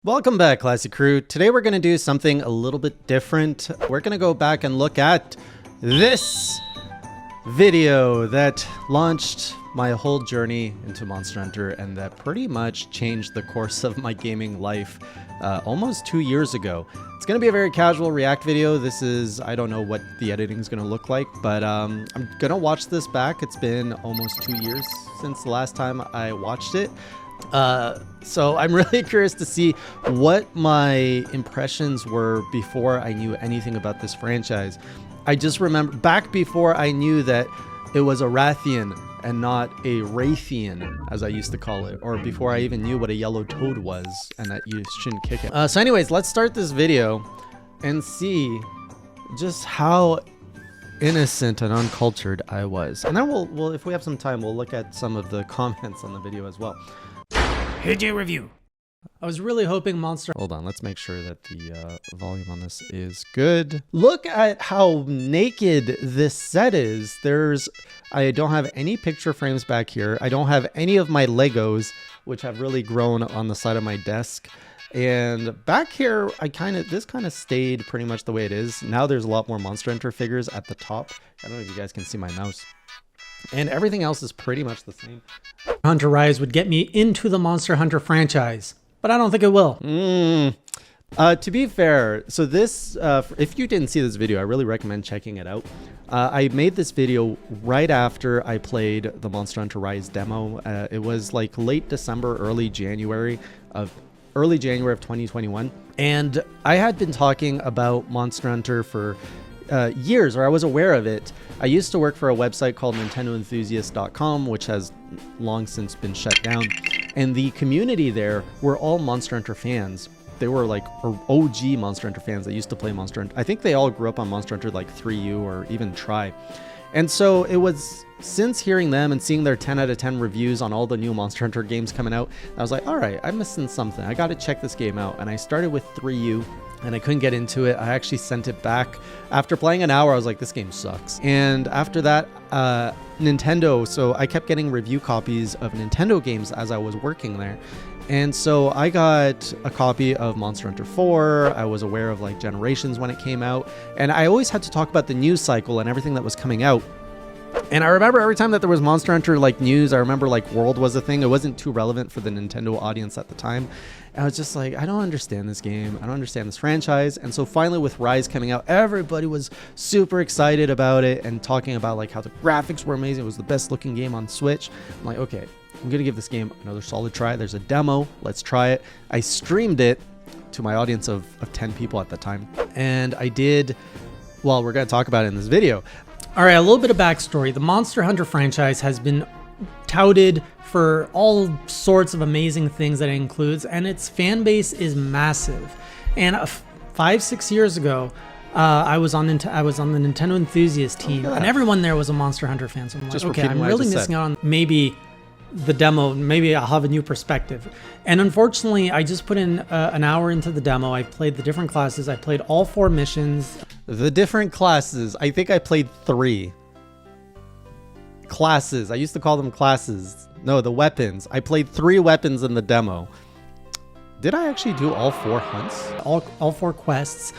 Welcome back, Classic Crew. Today we're going to do something a little bit different. We're going to go back and look at this video that launched my whole journey into Monster Hunter and that pretty much changed the course of my gaming life almost 2 years ago. It's going to be a very casual react video. This is, I don't know what the editing is going to look like, but I'm going to watch this back. It's been almost 2 years since the last time I watched it. So I'm really curious to see what my impressions were before I knew anything about this franchise. I just remember back before I knew that it was a Rathian and not a Rathian, as I used to call it, or before I even knew what a yellow toad was and that you shouldn't kick it. So anyways, let's start this video and see just how innocent and uncultured I was. And then we'll if we have some time, we'll look at some of the comments on the video as well. Here's your review. I was really hoping Monster... Hold on, let's make sure that the volume on this is good. Look at how naked this set is. I don't have any picture frames back here. I don't have any of my Legos, which have really grown on the side of my desk. And back here, this kind of stayed pretty much the way it is. Now there's a lot more Monster Hunter figures at the top. I don't know if you guys can see my mouse. And everything else is pretty much the same. Hunter Rise would get me into the Monster Hunter franchise, but I don't think it will. To be fair, so this, if you didn't see this video, I really recommend checking it out. I made this video right after I played the Monster Hunter Rise demo. It was like late December, early January of 2021. And I had been talking about Monster Hunter for years, or I was aware of it. I used to work for a website called NintendoEnthusiast.com, which has long since been shut down. And the community there were all Monster Hunter fans. They were like OG Monster Hunter fans that used to play Monster Hunter. I think they all grew up on Monster Hunter like 3U or even Tri. And so it was since hearing them and seeing their 10 out of 10 reviews on all the new Monster Hunter games coming out, I was like, all right, I'm missing something. I got to check this game out. And I started with 3U. And I couldn't get into it. I actually sent it back. After playing an hour, I was like, this game sucks. And after that, Nintendo, so I kept getting review copies of Nintendo games as I was working there. And so I got a copy of Monster Hunter 4. I was aware of like Generations when it came out. And I always had to talk about the news cycle and everything that was coming out. And I remember every time that there was Monster Hunter like news, I remember like World was a thing. It wasn't too relevant for the Nintendo audience at the time. And I was just like, I don't understand this game. I don't understand this franchise. And so finally with Rise coming out, everybody was super excited about it and talking about like how the graphics were amazing. It was the best looking game on Switch. I'm like, okay, I'm going to give this game another solid try. There's a demo. Let's try it. I streamed it to my audience of 10 people at the time. And I did, well, we're going to talk about it in this video. All right, a little bit of backstory. The Monster Hunter franchise has been touted for all sorts of amazing things that it includes, and its fan base is massive. And 5-6 years ago, I was on the Nintendo Enthusiast team, and everyone there was a Monster Hunter fan. So I'm like, okay, I'm really missing out on maybe the demo. Maybe I'll have a new perspective. And unfortunately, I just put in an hour into the demo. I played the different classes. I played all 4 missions. The different classes. I think I played 3 classes. I used to call them classes. No, the weapons. I played 3 weapons in the demo. Did I actually do all 4 hunts? All 4 quests.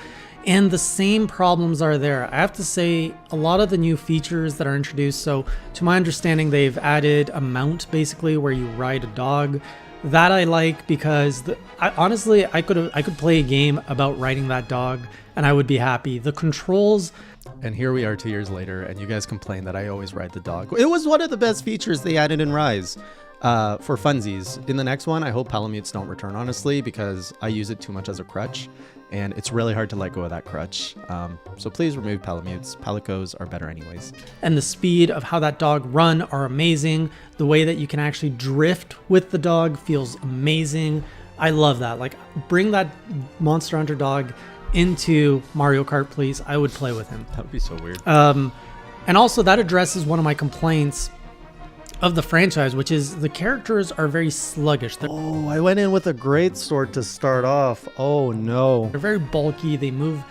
And the same problems are there. I have to say, a lot of the new features that are introduced, so to my understanding, they've added a mount basically where you ride a dog. That I like because honestly, I could play a game about riding that dog and I would be happy. The controls... And here we are 2 years later, and you guys complain that I always ride the dog. It was one of the best features they added in Rise for funsies. In the next one, I hope Palamutes don't return, honestly, because I use it too much as a crutch, and it's really hard to let go of that crutch. So please remove Palamutes. Palicos are better anyways. And the speed of how that dog run are amazing. The way that you can actually drift with the dog feels amazing. I love that. Like, bring that Monster Hunter dog into Mario Kart, please. I would play with him. That would be so weird. And also that addresses one of my complaints of the franchise, which is the characters are very sluggish. Oh, I went in with a great sword to start off. Oh no. They're very bulky. They move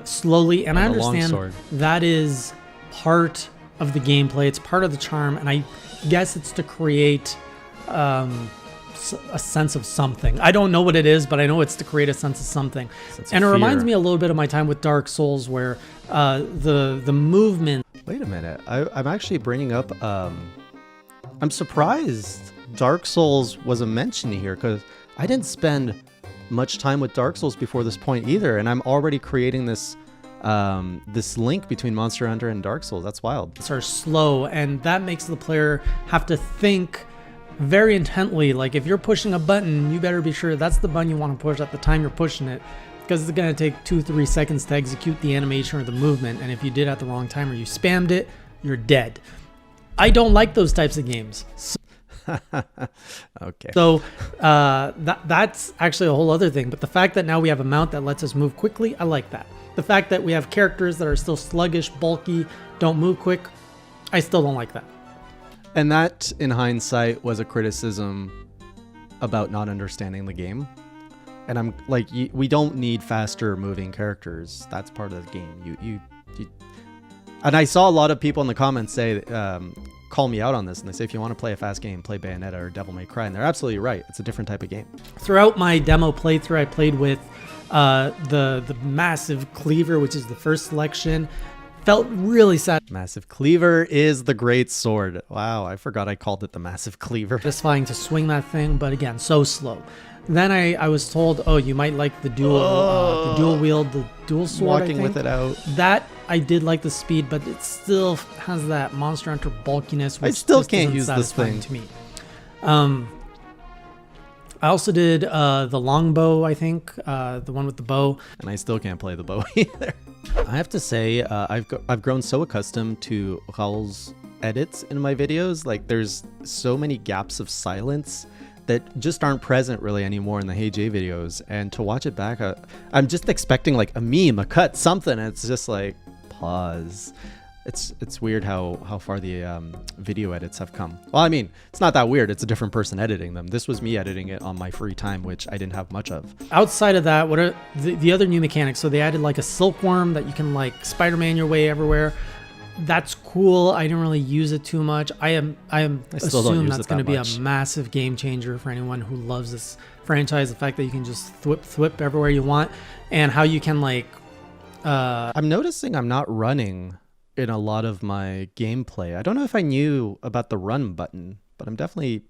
slowly, and I understand that is part of the gameplay. It's part of the charm, and I guess it's to create a sense of something. I don't know what it is, but I know it's to create a sense of something. And it reminds me a little bit of my time with Dark Souls, where the movement. Wait a minute. I'm actually bringing up. I'm surprised Dark Souls was a mention here, because I didn't spend much time with Dark Souls before this point either, and I'm already creating this this link between Monster Hunter and Dark Souls. That's wild. Are slow, and that makes the player have to think very intently. Like, if you're pushing a button, you better be sure that's the button you want to push at the time you're pushing it, because it's going to take 2-3 seconds to execute the animation or the movement, and if you did it at the wrong time or you spammed it, you're dead. I don't like those types of games. Okay. So that's actually a whole other thing. But the fact that now we have a mount that lets us move quickly, I like that. The fact that we have characters that are still sluggish, bulky, don't move quick, I still don't like that. And that, in hindsight, was a criticism about not understanding the game. And I'm like, we don't need faster moving characters. That's part of the game. You and I saw a lot of people in the comments say, call me out on this, and they say, if you want to play a fast game, play Bayonetta or Devil May Cry, and they're absolutely right. It's a different type of game. Throughout my demo playthrough, I played with the massive cleaver, which is the first selection. Felt really Massive cleaver is the great sword. Wow, I forgot I called it the massive cleaver. satisfying to swing that thing, but again, so slow. Then I was told, oh, you might like the dual wield, the dual sword. Walking with it out. That I did like the speed, but it still has that Monster Hunter bulkiness, which I still just can't isn't use this satisfying thing to me. I also did the longbow, I think, the one with the bow. And I still can't play the bow either. I have to say, I've grown so accustomed to Raul's edits in my videos. Like, there's so many gaps of silence that just aren't present really anymore in the Hey Jay videos. And to watch it back, I'm just expecting like a meme, a cut, something. And it's just like, pause. It's weird how far the video edits have come. Well, I mean, it's not that weird. It's a different person editing them. This was me editing it on my free time, which I didn't have much of. Outside of that, what are the other new mechanics? So they added like a silkworm that you can like Spider-Man your way everywhere. That's cool. I didn't really use it too much. I assume that's going to be a massive game changer for anyone who loves this franchise. The fact that you can just thwip everywhere you want, and how you can like. I'm noticing I'm not running in a lot of my gameplay. I don't know if I knew about the run button, but I'm definitely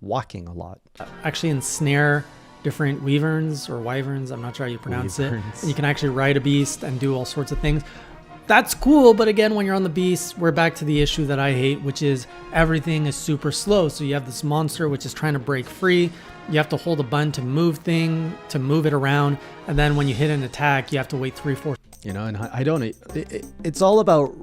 walking a lot. Actually ensnare different wyverns or wyverns. I'm not sure how you pronounce it. And you can actually ride a beast and do all sorts of things. That's cool, but again, when you're on the beast, we're back to the issue that I hate, which is everything is super slow. So you have this monster which is trying to break free. You have to hold a button to move it around, and then when you hit an attack, you have to wait 3-4. You know, and I don't. It's all about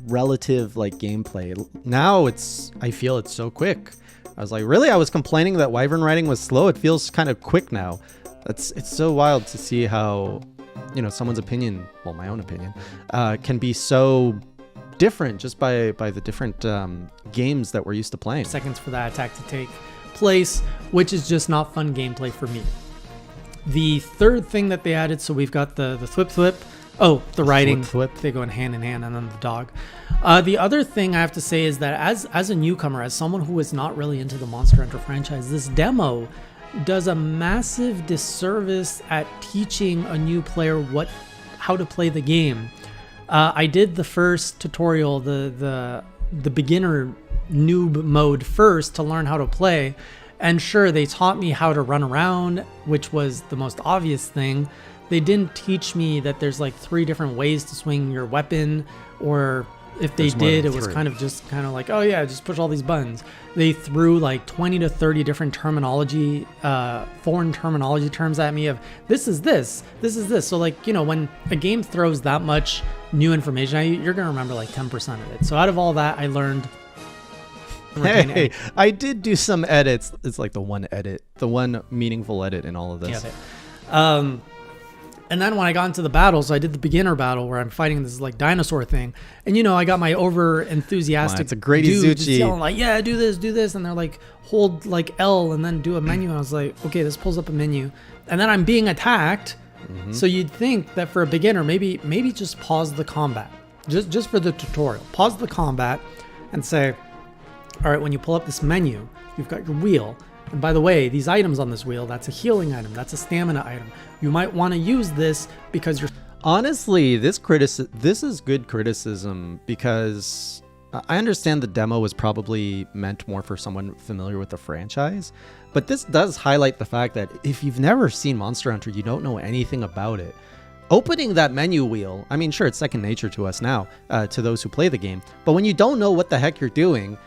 relative like gameplay. Now I feel it's so quick. I was like, really? I was complaining that wyvern riding was slow. It feels kind of quick now. It's so wild to see how, you know, someone's opinion, well, my own opinion, can be so different just by the different games that we're used to playing. Seconds for that attack to take place, which is just not fun gameplay for me. The third thing that they added, so we've got the thwip. Oh, the riding. Thwip. They go in hand, and then the dog. The other thing I have to say is that as a newcomer, as someone who is not really into the Monster Hunter franchise, this demo does a massive disservice at teaching a new player how to play the game. I did the first tutorial, the beginner noob mode first to learn how to play, and sure, they taught me how to run around, which was the most obvious thing. They didn't teach me that there's like 3 different ways to swing your weapon, or if they did, it was kind of like, oh yeah, just push all these buttons. They threw like 20 to 30 different terminology, foreign terminology terms at me of this is this. So like, you know, when a game throws that much new information, you're going to remember like 10% of it. So out of all that, I learned. Hey, I did do some edits. It's like the one meaningful edit in all of this. Yeah. And then when I got into the battle, so I did the beginner battle where I'm fighting this like dinosaur thing, and you know, I got my over enthusiastic. It's a great dudes yelling like, yeah, do this, and they're like, hold like L and then do a menu. And I was like, okay, this pulls up a menu, and then I'm being attacked. Mm-hmm. So you'd think that for a beginner, maybe just pause the combat, just for the tutorial, pause the combat, and say, all right, when you pull up this menu, you've got your wheel. And by the way, these items on this wheel, that's a healing item, that's a stamina item. You might want to use this because you're... Honestly, this is good criticism, because I understand the demo was probably meant more for someone familiar with the franchise, but this does highlight the fact that if you've never seen Monster Hunter, you don't know anything about it. Opening that menu wheel, I mean, sure, it's second nature to us now, to those who play the game, but when you don't know what the heck you're doing,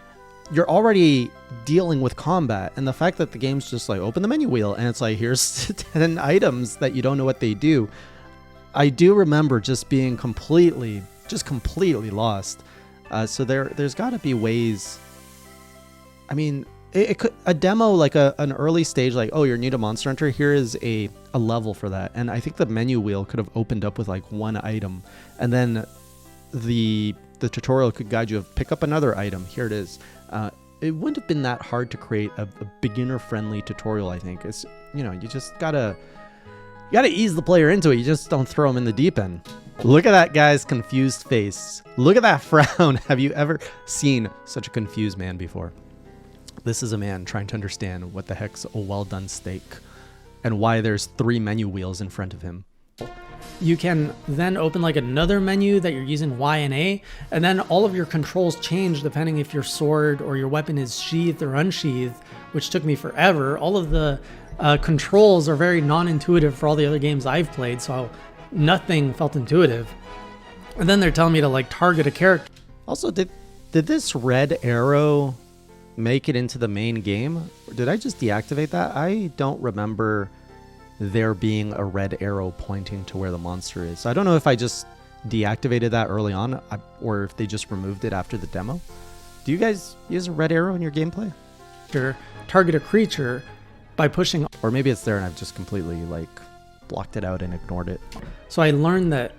you're already dealing with combat. And the fact that the game's just like, open the menu wheel, and it's like, here's 10 items that you don't know what they do. I do remember just being completely lost. So there's got to be ways. I mean, it could, a demo, like an early stage, like, oh, you're new to Monster Hunter, here is a level for that. And I think the menu wheel could have opened up with like one item, and then the tutorial could guide you of pick up another item. Here it is. It wouldn't have been that hard to create a beginner-friendly tutorial, I think. It's, you know, you just gotta ease the player into it. You just don't throw them in the deep end. Look at that guy's confused face. Look at that frown. Have you ever seen such a confused man before? This is a man trying to understand what the heck's a well-done steak and why there's 3 menu wheels in front of him. You can then open like another menu that you're using Y and A, and then all of your controls change depending if your sword or your weapon is sheathed or unsheathed, which took me forever. All of the controls are very non-intuitive for all the other games I've played, so nothing felt intuitive. And then they're telling me to like target a character. Also, did this red arrow make it into the main game? Or did I just deactivate that? I don't remember there being a red arrow pointing to where the monster is. So I don't know if I just deactivated that early on, or if they just removed it after the demo. Do you guys use a red arrow in your gameplay? Target a creature by pushing... Or maybe it's there and I've just completely like blocked it out and ignored it. So I learned that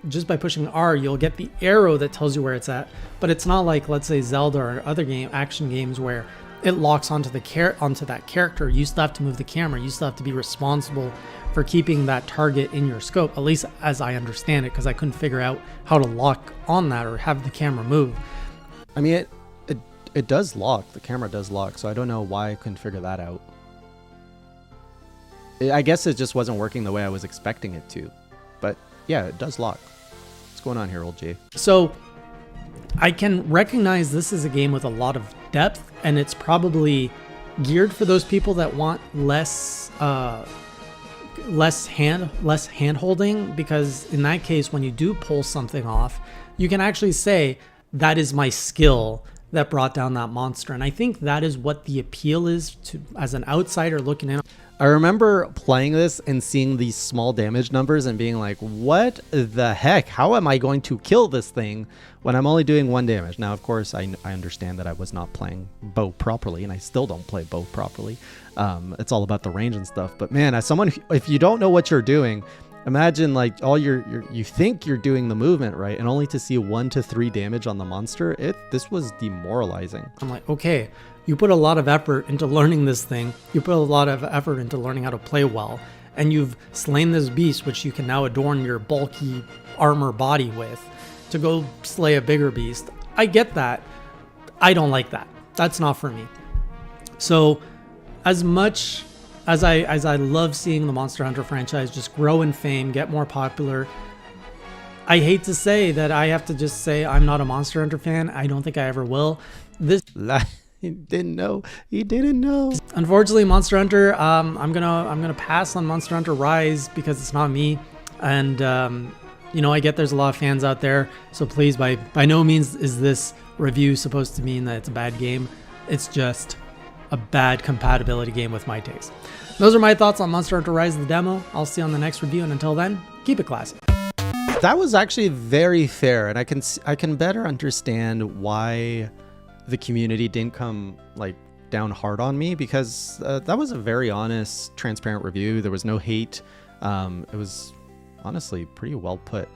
just by pushing R, you'll get the arrow that tells you where it's at, but it's not like, let's say, Zelda or other action games where it locks onto that character. You still have to move the camera. You still have to be responsible for keeping that target in your scope, at least as I understand it, because I couldn't figure out how to lock on that or have the camera move. I mean, it does lock. The camera does lock, so I don't know why I couldn't figure that out. I guess it just wasn't working the way I was expecting it to. But yeah, it does lock. What's going on here, old J? So I can recognize this is a game with a lot of depth, and it's probably geared for those people that want less hand holding, because in that case, when you do pull something off, you can actually say that is my skill that brought down that monster. And I think that is what the appeal is to, as an outsider looking in. I remember playing this and seeing these small damage numbers and being like, what the heck? How am I going to kill this thing when I'm only doing 1 damage? Now, of course, I understand that I was not playing bow properly, and I still don't play bow properly. It's all about the range and stuff. But man, as someone, if you don't know what you're doing, imagine like you think you're doing the movement right, and only to see 1 to 3 damage on the monster. This was demoralizing. I'm like, okay, you put a lot of effort into learning this thing. You put a lot of effort into learning how to play well, and you've slain this beast, which you can now adorn your bulky armor body with, to go slay a bigger beast. I get that. I don't like that. That's not for me. So as much as I love seeing the Monster Hunter franchise just grow in fame, get more popular, I hate to say that I have to just say I'm not a Monster Hunter fan. I don't think I ever will. He didn't know. He didn't know. Unfortunately, Monster Hunter, I'm gonna pass on Monster Hunter Rise because it's not me. And I get there's a lot of fans out there, so please, by no means is this review supposed to mean that it's a bad game. It's just a bad compatibility game with my taste. Those are my thoughts on Monster Hunter Rise, the demo. I'll see you on the next review, and until then, keep it classy. That was actually very fair, and I can better understand why the community didn't come like down hard on me, because that was a very honest, transparent review. There was no hate. It was honestly pretty well put.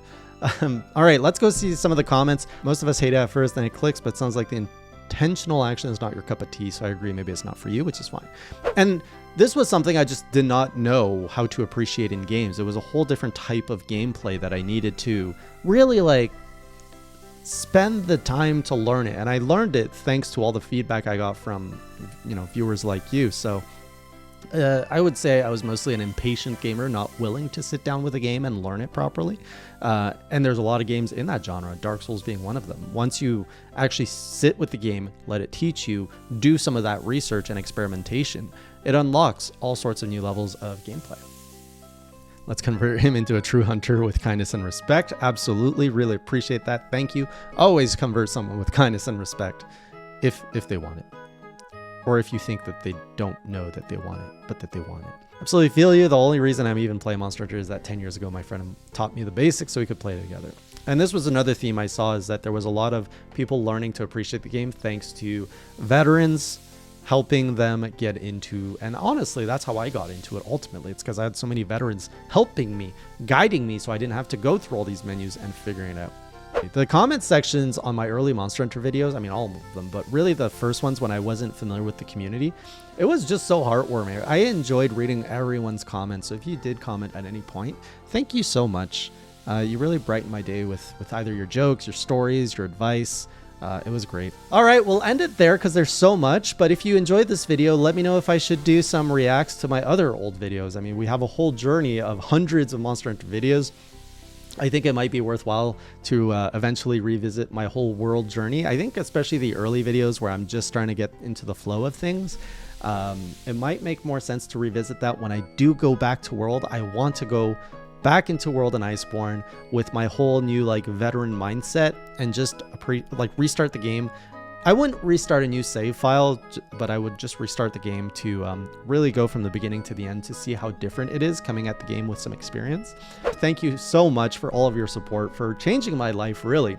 All right, let's go see some of the comments. Most of us hate it at first, then it clicks, but it sounds like the intentional action is not your cup of tea, so I agree, maybe it's not for you, which is fine. And this was something I just did not know how to appreciate in games. It was a whole different type of gameplay that I needed to really like spend the time to learn it. And I learned it thanks to all the feedback I got from, viewers like you. So I would say I was mostly an impatient gamer, not willing to sit down with a game and learn it properly. And there's a lot of games in that genre, Dark Souls being one of them. Once you actually sit with the game, let it teach you, do some of that research and experimentation, it unlocks all sorts of new levels of gameplay. Let's convert him into a true hunter with kindness and respect. Absolutely, really appreciate that. Thank you. Always convert someone with kindness and respect if they want it. Or if you think that they don't know that they want it, but that they want it. Absolutely feel you. The only reason I'm even playing Monster Hunter is that 10 years ago, my friend taught me the basics so we could play together. And this was another theme I saw, is that there was a lot of people learning to appreciate the game thanks to veterans helping them get into, and honestly, that's how I got into it ultimately. It's because I had so many veterans helping me, guiding me, so I didn't have to go through all these menus and figuring it out. The comment sections on my early Monster Hunter videos, I mean all of them, but really the first ones when I wasn't familiar with the community, it was just so heartwarming. I enjoyed reading everyone's comments. So if you did comment at any point, thank you so much. You really brightened my day with either your jokes, your stories, your advice. It was great. All right, we'll end it there because there's so much. But if you enjoyed this video, let me know if I should do some reacts to my other old videos. I mean, we have a whole journey of hundreds of Monster Hunter videos. I think it might be worthwhile to eventually revisit my whole world journey. I think especially the early videos where I'm just trying to get into the flow of things. It might make more sense to revisit that when I do go back to World. I want to go back into World and Iceborne with my whole new veteran mindset and just restart the game. I wouldn't restart a new save file, but I would just restart the game to really go from the beginning to the end to see how different it is coming at the game with some experience. Thank you so much for all of your support, for changing my life really,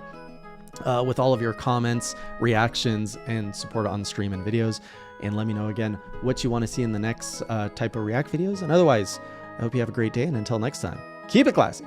with all of your comments, reactions, and support on stream and videos. And let me know again what you want to see in the next type of react videos. And otherwise, I hope you have a great day, and until next time, keep it classy.